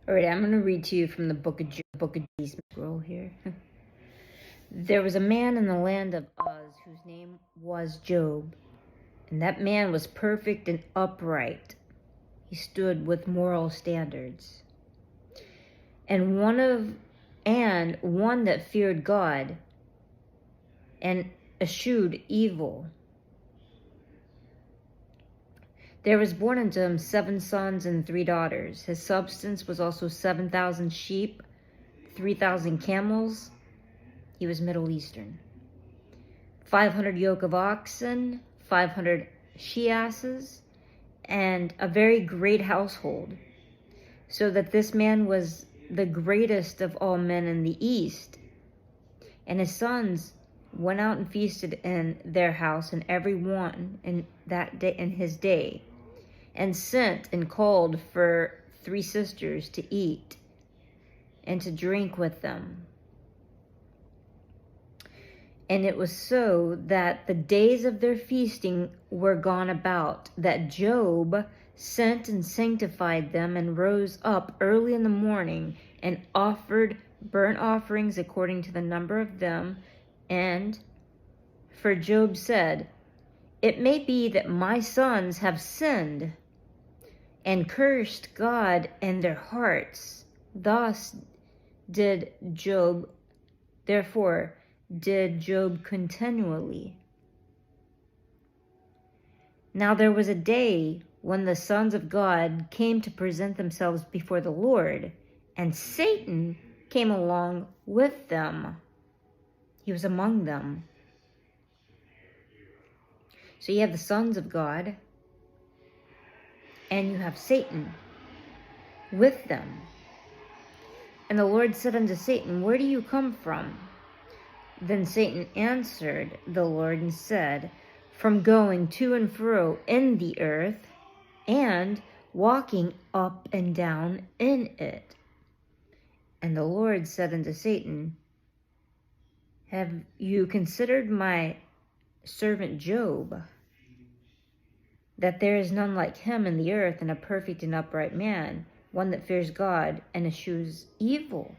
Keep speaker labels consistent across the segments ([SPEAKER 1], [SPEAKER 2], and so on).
[SPEAKER 1] All right, I'm going to read to you from the book of Jesus. Scroll here. There was a man in the land of Uz whose name was Job, and that man was perfect and upright. He stood with moral standards, and one that feared God and eschewed evil. There was born unto him 7 sons and 3 daughters. His substance was also 7,000 sheep, 3,000 camels. He was Middle Eastern. 500 yoke of oxen, 500 she-asses, and a very great household, so that this man was the greatest of all men in the East. And his sons went out and feasted in their house, and every one in that day, in his day, and sent and called for 3 sisters to eat and to drink with them. And it was so that the days of their feasting were gone about, that Job sent and sanctified them, and rose up early in the morning, and offered burnt offerings according to the number of them. And for Job said, "It may be that my sons have sinned and cursed God in their hearts." Thus did Job, therefore did Job continually. Now there was a day when the sons of God came to present themselves before the Lord, and Satan came along with them. He was among them. So you have the sons of God, and you have Satan with them. And the Lord said unto Satan, "Where do you come from?" Then Satan answered the Lord and said, "From going to and fro in the earth, and walking up and down in it." And the Lord said unto Satan, "Have you considered my servant Job, that there is none like him in the earth, and a perfect and upright man, one that fears God and eschews evil?"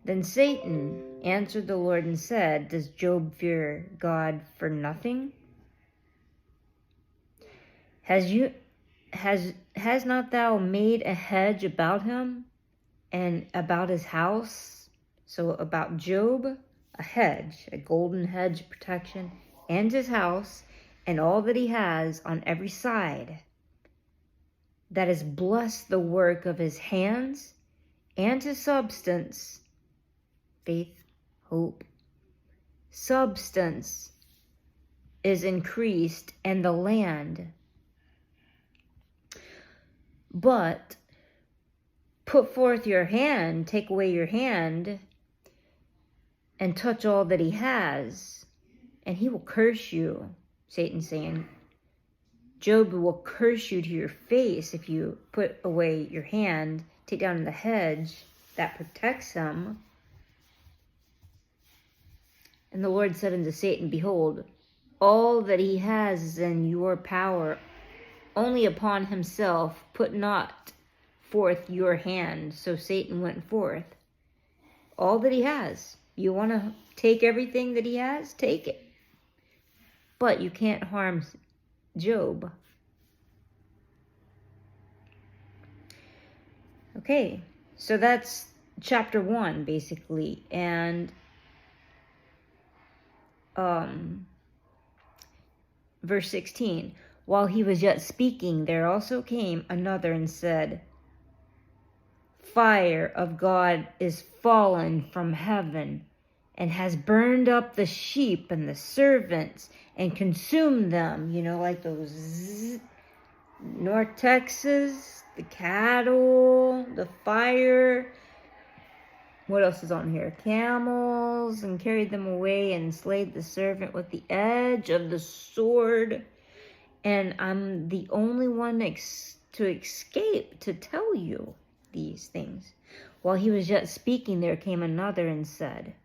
[SPEAKER 1] Then Satan answered the Lord and said, "Does Job fear God for nothing? Has not thou made a hedge about him and about his house?" So about Job, a hedge, a golden hedge protection, and his house, and all that he has on every side, that is blessed the work of his hands, and his substance, faith, hope, substance is increased, and the land. But put forth your hand, take away your hand, and touch all that he has, and he will curse you. Satan saying, Job will curse you to your face if you put away your hand, take down the hedge that protects him. And the Lord said unto Satan, "Behold, all that he has is in your power. Only upon himself put not forth your hand." So Satan went forth. All that he has. You want to take everything that he has? Take it. But you can't harm Job. Okay, so that's chapter 1, basically. And verse 16, while he was yet speaking, there also came another and said, "Fire of God is fallen from heaven, and has burned up the sheep and the servants, and consumed them." You know, like those North Texas, the cattle, the fire. What else is on here? Camels, and carried them away, and slayed the servant with the edge of the sword. And I'm the only one to escape to tell you these things. While he was yet speaking, there came another and said,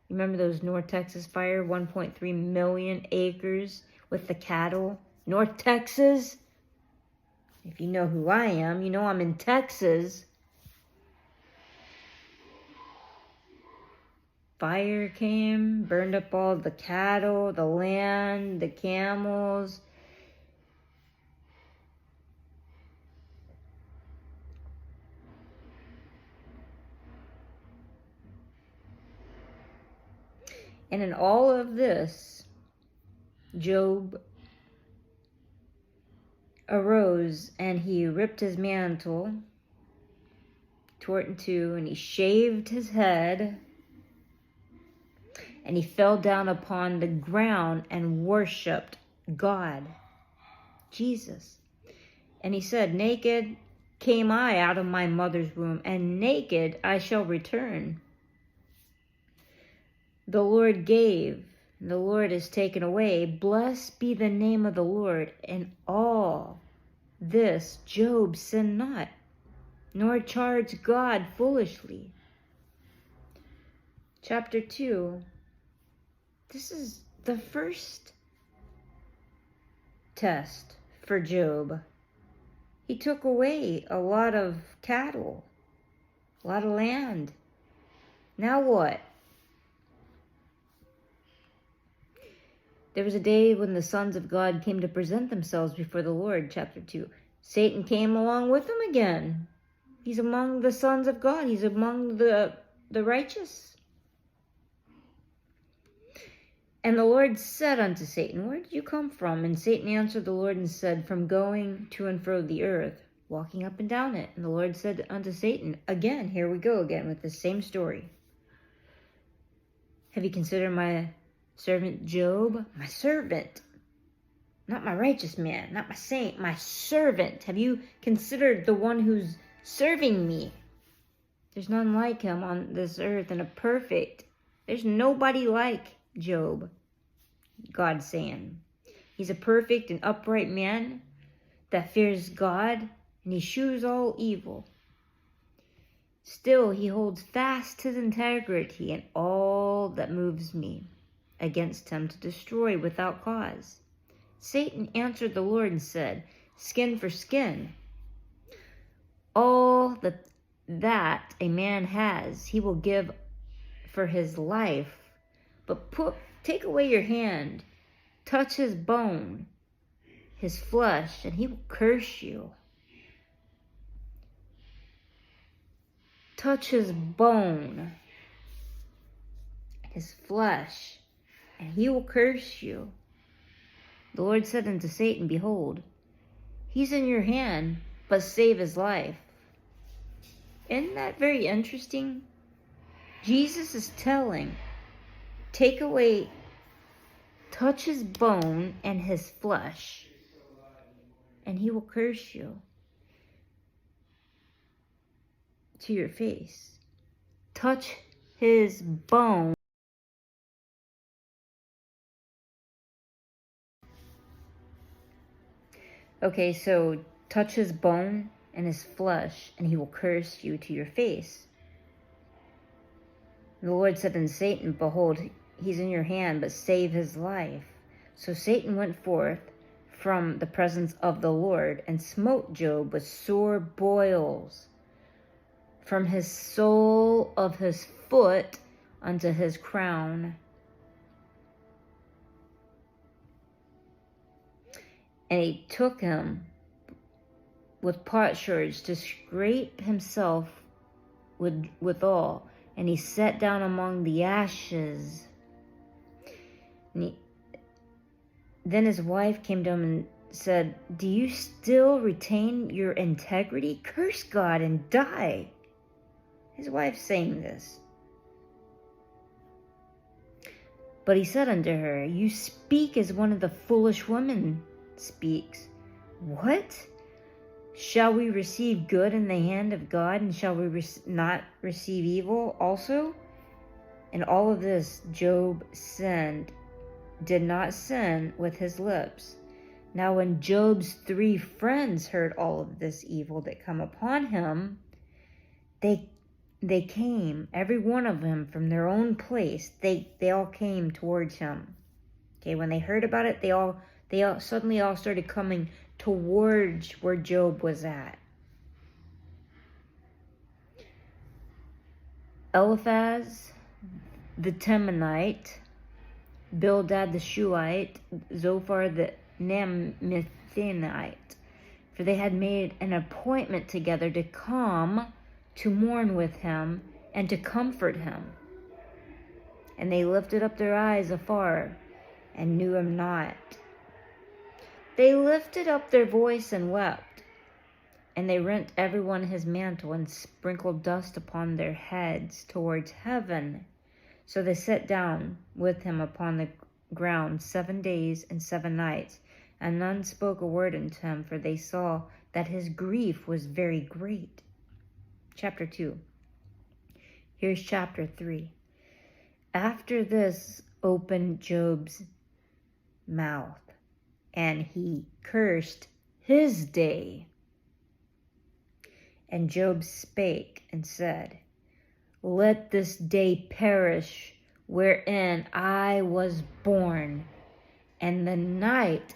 [SPEAKER 1] remember those North Texas fire, 1.3 million acres with the cattle? North Texas? If you know who I am, you know I'm in Texas. Fire came, burned up all the cattle, the land, the camels. And in all of this, Job arose and he ripped his mantle, tore it in two, and he shaved his head, and he fell down upon the ground and worshiped God, Jesus. And he said, naked came I out of my mother's womb, and naked I shall return. The Lord gave, and the Lord has taken away. Blessed be the name of the Lord. In all this Job sinned not, nor charged God foolishly. Chapter 2. This is the first test for Job. He took away a lot of cattle, a lot of land. Now what? There was a day when the sons of God came to present themselves before the Lord, chapter 2. Satan came along with them again. He's among the sons of God. He's among the righteous. And the Lord said unto Satan, where did you come from? And Satan answered the Lord and said, from going to and fro the earth, walking up and down it. And the Lord said unto Satan, again, here we go again with the same story. Have you considered my servant Job? My servant. Not my righteous man, not my saint, my servant. Have you considered the one who's serving me? There's none like him on this earth, and a perfect. There's nobody like Job, God's saying. He's a perfect and upright man that fears God, and he eschews all evil. Still, he holds fast his integrity and all that moves me against him to destroy without cause. Satan answered the Lord and said, skin for skin. All that a man has, he will give for his life. But take away your hand, touch his bone, his flesh, and he will curse you. Touch his bone, his flesh, and he will curse you. The Lord said unto Satan, behold, he's in your hand, but save his life. Isn't that very interesting? Jesus is telling, take away, touch his bone and his flesh, and he will curse you to your face. Touch his bone. Okay, so touch his bone and his flesh, and he will curse you to your face. The Lord said unto Satan, behold, he's in your hand, but save his life. So Satan went forth from the presence of the Lord and smote Job with sore boils from his sole of his foot unto his crown. And he took him with potsherds to scrape himself withal, and he sat down among the ashes. Then his wife came to him and said, do you still retain your integrity? Curse God and die. His wife saying this. But he said unto her, you speak as one of the foolish women speaks. What? Shall we receive good in the hand of God, and shall we not receive evil also? In all of this, Job did not sin with his lips. Now when Job's 3 friends heard all of this evil that come upon him, they came, every one of them from their own place. They all came towards him. Okay, when they heard about it, they all suddenly started coming towards where Job was at. Eliphaz the Temanite, Bildad the Shuhite, Zophar the Naamathite, for they had made an appointment together to come to mourn with him and to comfort him. And they lifted up their eyes afar and knew him not. They lifted up their voice and wept, and they rent everyone his mantle and sprinkled dust upon their heads towards heaven. So they sat down with him upon the ground 7 days and 7 nights, and none spoke a word unto him, for they saw that his grief was very great. Chapter 2. Here's chapter 3. After this opened Job's mouth, and he cursed his day. And Job spake and said, Let this day perish wherein I was born, and the night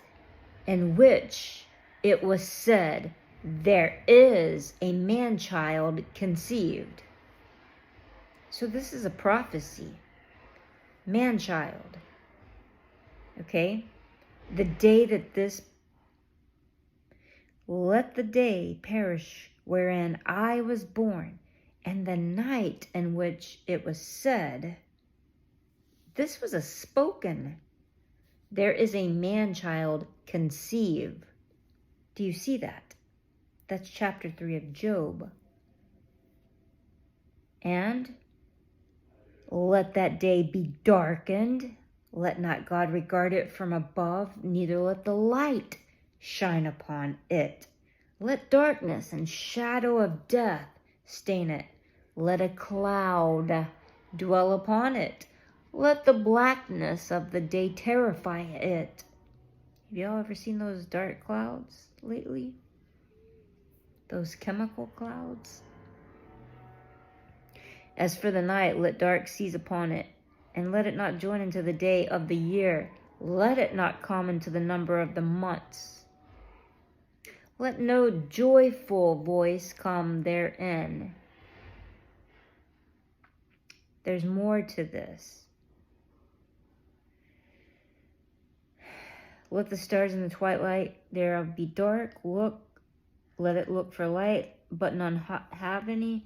[SPEAKER 1] in which it was said, There is a man-child conceived. So this is a prophecy. Man-child. Okay? The day that this, let the day perish wherein I was born, and the night in which it was said, this was a spoken, there is a man-child conceive. Do you see that? That's chapter 3 of Job. And let that day be darkened. Let not God regard it from above, neither let the light shine upon it. Let darkness and shadow of death stain it. Let a cloud dwell upon it. Let the blackness of the day terrify it. Have y'all ever seen those dark clouds lately? Those chemical clouds? As for the night, let dark seize upon it, and let it not join into the day of the year. Let it not come into the number of the months. Let no joyful voice come therein. There's more to this. Let the stars in the twilight thereof be dark. Let it look for light, but none have any.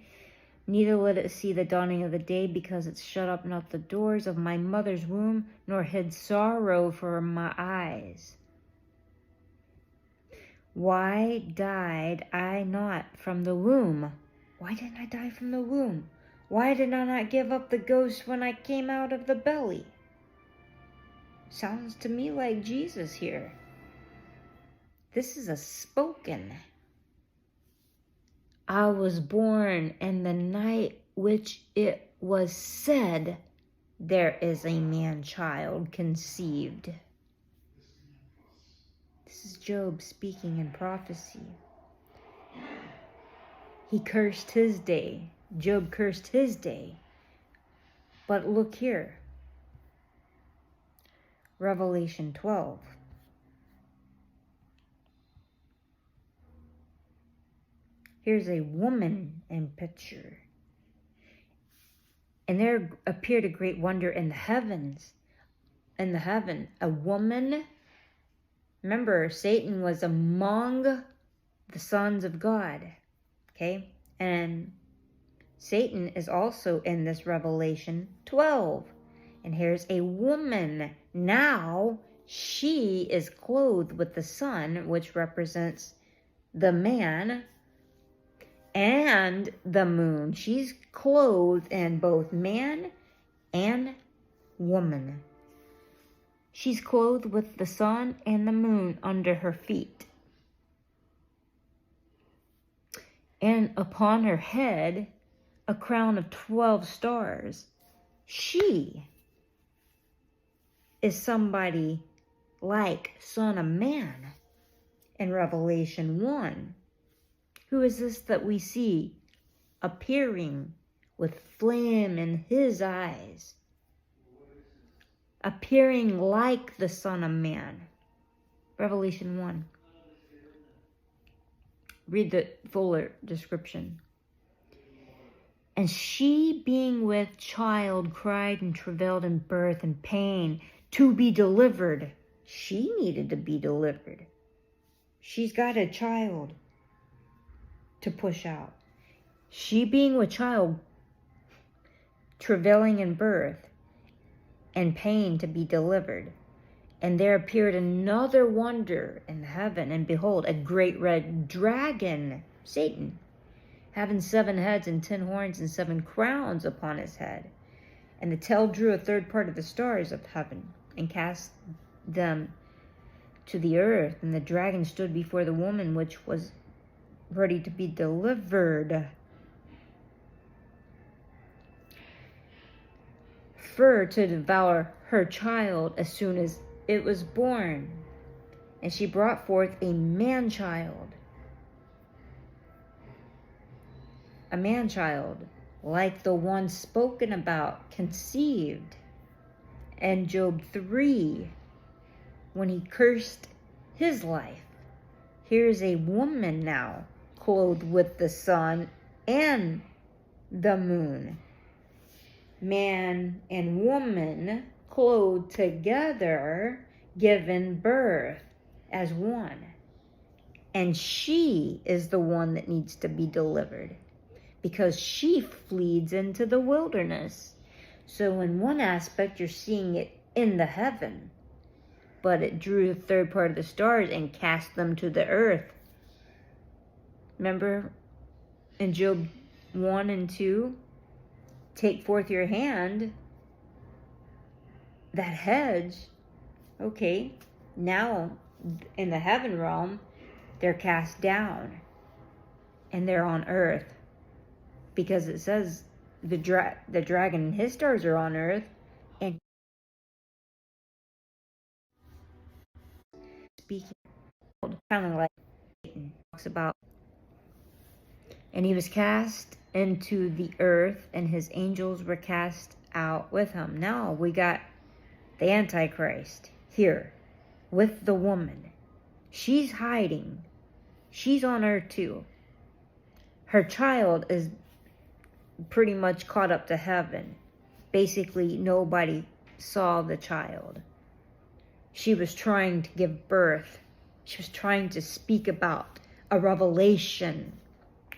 [SPEAKER 1] Neither let it see the dawning of the day, because it shut up not the doors of my mother's womb, nor hid sorrow from my eyes. Why died I not from the womb? Why didn't I die from the womb? Why did I not give up the ghost when I came out of the belly? Sounds to me like Jesus here. This is a spoken. I was born in the night which it was said, There is a man-child conceived. This is Job speaking in prophecy. He cursed his day. Job cursed his day. But look here. Revelation 12. Here's a woman in picture. And there appeared a great wonder in the heavens. In the heaven, a woman. Remember, Satan was among the sons of God. Okay? And Satan is also in this Revelation 12. And here's a woman. Now, she is clothed with the sun, which represents the man, and the moon. She's clothed in both man and woman. She's clothed with the sun and the moon under her feet. And upon her head, a crown of 12 stars. She is somebody like Son of Man in Revelation 1. Who is this that we see appearing with flame in his eyes? Appearing like the Son of Man. Revelation 1. read the fuller description. And she, being with child, cried and travailed in birth and pain to be delivered. She needed to be delivered. She's got a child to push out. She, being with child, travailing in birth and pain to be delivered. And there appeared another wonder in heaven, and behold, a great red dragon, Satan, having 7 heads and 10 horns and 7 crowns upon his head. And the tail drew a third part of the stars of heaven, and cast them to the earth. And the dragon stood before the woman, which was ready to be delivered, for to devour her child as soon as it was born. And she brought forth a man-child. A man-child, like the one spoken about, conceived. And Job 3, when he cursed his life. Here's a woman now, clothed with the sun and the moon. Man and woman clothed together, given birth as one. And she is the one that needs to be delivered, because she flees into the wilderness. So in one aspect, you're seeing it in the heaven, but it drew the third part of the stars and cast them to the earth. Remember in Job 1 and 2, take forth your hand, that hedge. Okay, now in the heaven realm, they're cast down and they're on earth, because it says the dragon and his stars are on earth. And speaking, kind of like Satan talks about, and he was cast into the earth, and his angels were cast out with him. Now we got the Antichrist here with the woman. She's hiding. She's on earth too. Her child is pretty much caught up to heaven. Basically, nobody saw the child. She was trying to give birth. She was trying to speak about a revelation.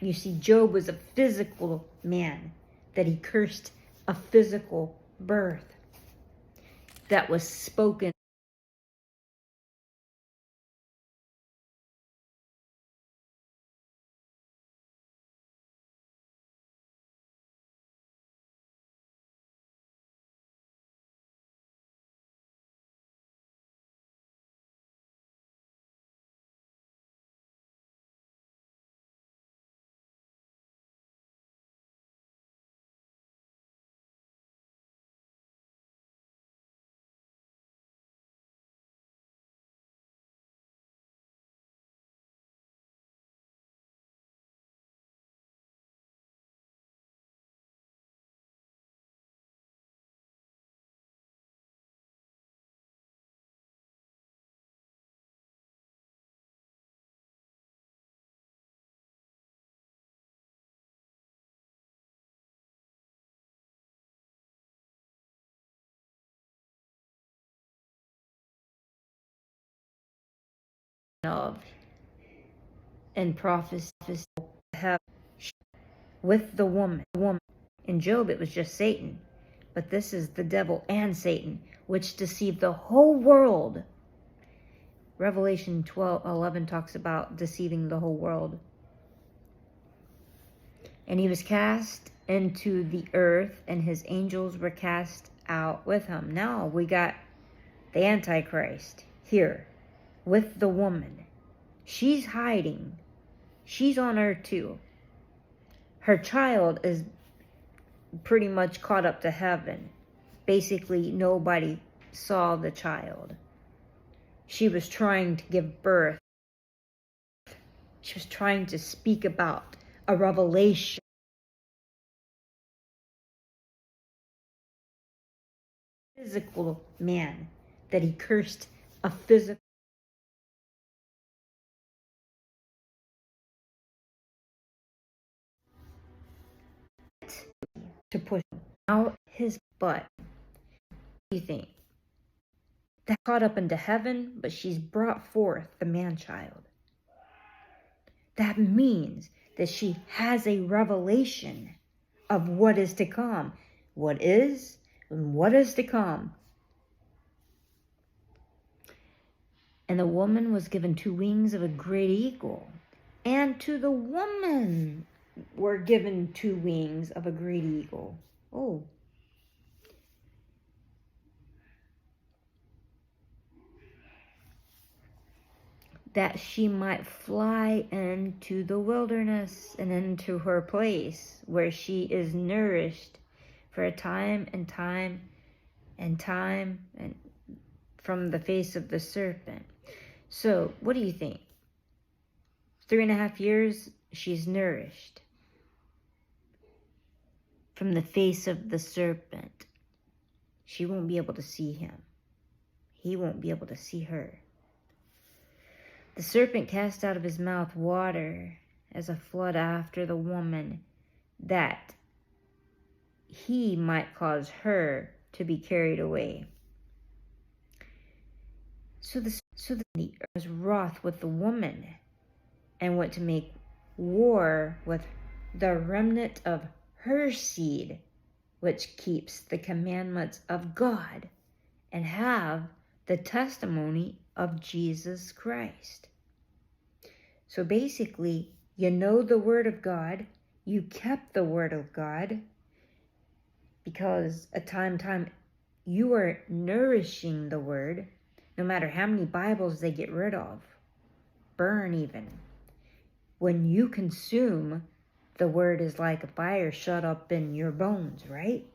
[SPEAKER 1] You see, Job was a physical man, that he cursed a physical birth that was spoken of and prophecy have with the woman. In Job, it was just Satan. But this is the devil and Satan, which deceived the whole world. Revelation 12:11 talks about deceiving the whole world. And he was cast into the earth, and his angels were cast out with him. Now we got the Antichrist here with the woman. She's hiding. She's on earth too. Her child is pretty much caught up to heaven. Basically, nobody saw the child. She was trying to give birth. She was trying to speak about a revelation. Physical man, that he cursed a physical to push out his butt. What do you think? That caught up into heaven, but she's brought forth the man-child. That means that she has a revelation of what is to come. What is and what is to come. And the woman was given 2 wings of a great eagle. And to the woman were given 2 wings of a great eagle. Oh. That she might fly into the wilderness and into her place where she is nourished for a time and time and time and from the face of the serpent. So, what do you think? 3.5 years, she's nourished from the face of the serpent. She won't be able to see him. He won't be able to see her. The serpent cast out of his mouth water as a flood after the woman, that he might cause her to be carried away. So the earth was wroth with the woman and went to make war with the remnant of her seed, which keeps the commandments of God and have the testimony of Jesus Christ. So basically, you know the Word of God, you kept the Word of God, because a time you are nourishing the Word, no matter how many Bibles they get rid of, burn even. When you consume, the Word is like a fire shut up in your bones, right?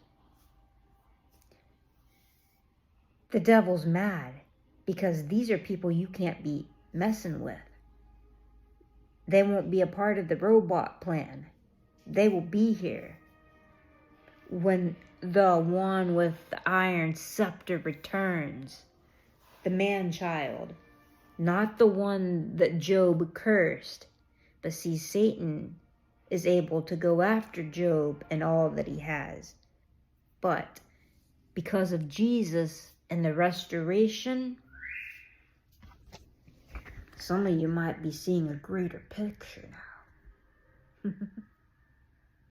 [SPEAKER 1] The devil's mad because these are people you can't be messing with. They won't be a part of the robot plan. They will be here when the one with the iron scepter returns. The man-child, not the one that Job cursed. But see, Satan is able to go after Job and all that he has. But because of Jesus and the restoration, some of you might be seeing a greater picture now.